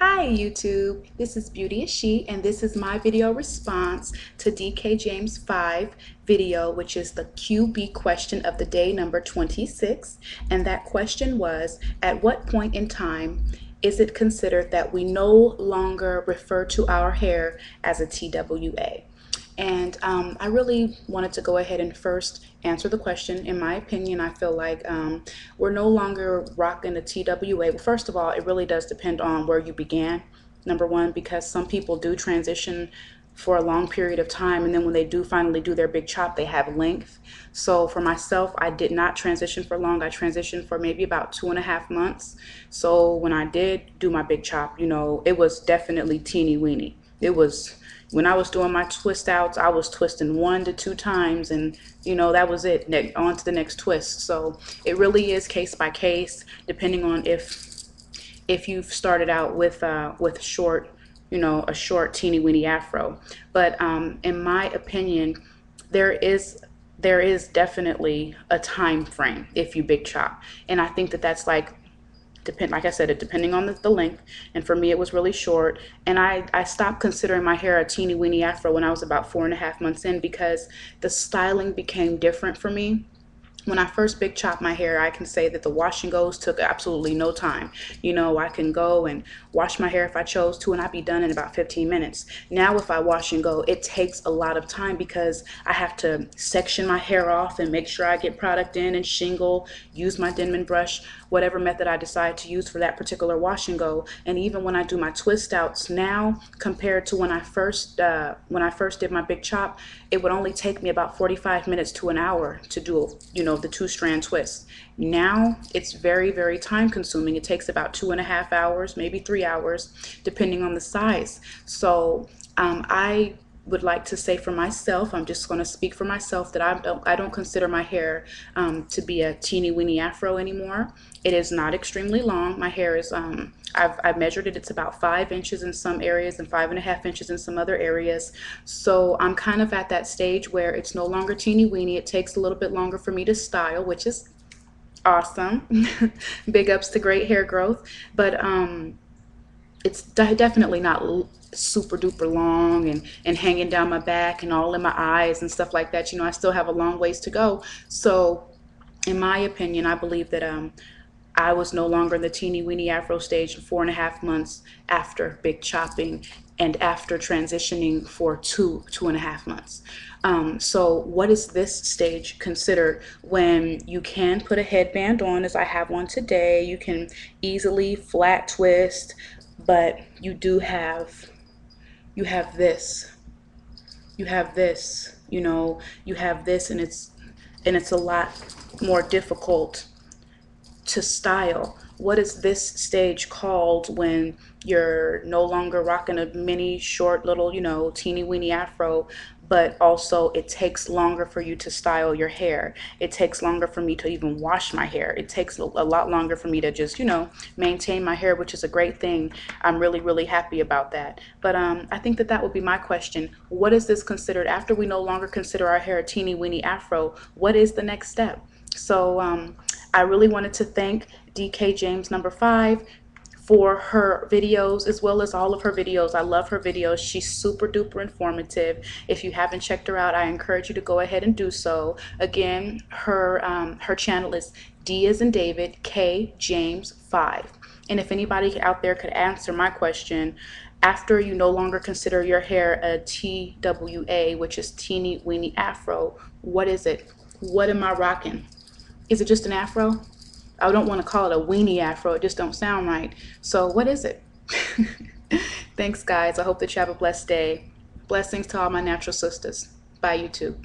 Hi YouTube, this is Beauty is She, and this is my video response to DkJames5 video, which is the QB question of the day number 26. And that question was, at what point in time is it considered that we no longer refer to our hair as a TWA? And I really wanted to go ahead and first answer the question. In my opinion, I feel like we're no longer rocking the TWA. Well, first of all, it really does depend on where you began, number one, because some people do transition for a long period of time, and then when they do finally do their big chop, they have length. So for myself, I did not transition for long. I transitioned for maybe about 2.5 months. So when I did do my big chop, it was definitely teeny weeny. It was, when I was doing my twist outs, I was twisting 1 to 2 times, and that was it. On to the next twist. So it really is case by case, depending on if you've started out with short, a short teeny weeny afro. But in my opinion, there is definitely a time frame if you big chop, and I think that that's like I said, it depending on the length. And for me, it was really short. And I stopped considering my hair a teeny weeny afro when I was about 4.5 months in, because the styling became different for me. When I first big chopped my hair, I can say that the wash and goes took absolutely no time. I can go and wash my hair if I chose to, and I'd be done in about 15 minutes. Now, if I wash and go, it takes a lot of time because I have to section my hair off and make sure I get product in and shingle, use my Denman brush, whatever method I decide to use for that particular wash and go. And even when I do my twist outs now, compared to when I first did my big chop, it would only take me about 45 minutes to an hour to do, the 2-strand twist. Now it's very, very time consuming. It takes about 2.5 hours, maybe 3 hours, depending on the size. So I would like to say for myself, I'm just going to speak for myself, that I don't consider my hair to be a teeny weeny afro anymore. It is not extremely long. My hair is I've measured it. It's about 5 inches in some areas and 5.5 inches in some other areas. So I'm kind of at that stage where it's no longer teeny weeny. It takes a little bit longer for me to style, which is awesome. Big ups to great hair growth. But it's definitely not super duper long and hanging down my back and all in my eyes and stuff like that. I still have a long ways to go. So in my opinion, I believe that I was no longer in the teeny weeny afro stage in 4.5 months after big chopping and after transitioning for 2.5 months. So what is this stage considered? When you can put a headband on, as I have one today, you can easily flat twist, but you have this, you have this, and it's a lot more difficult to style. What is this stage called when you're no longer rocking a mini short little, teeny weeny afro, but also it takes longer for you to style your hair. It takes longer for me to even wash my hair. It takes a lot longer for me to just, maintain my hair, which is a great thing. I'm really, really happy about that. But I think that would be my question. What is this considered after we no longer consider our hair a teeny weeny afro? What is the next step? So I really wanted to thank DkJames5 for her videos, as well as all of her videos. I love her videos. She's super duper informative. If you haven't checked her out, I encourage you to go ahead and do so. Again, her channel is D as in David, K James 5. And if anybody out there could answer my question, after you no longer consider your hair a TWA, which is teeny weeny afro, what is it? What am I rocking? Is it just an afro? I don't want to call it a weenie afro. It just don't sound right. So what is it? Thanks, guys. I hope that you have a blessed day. Blessings to all my natural sisters. Bye, YouTube.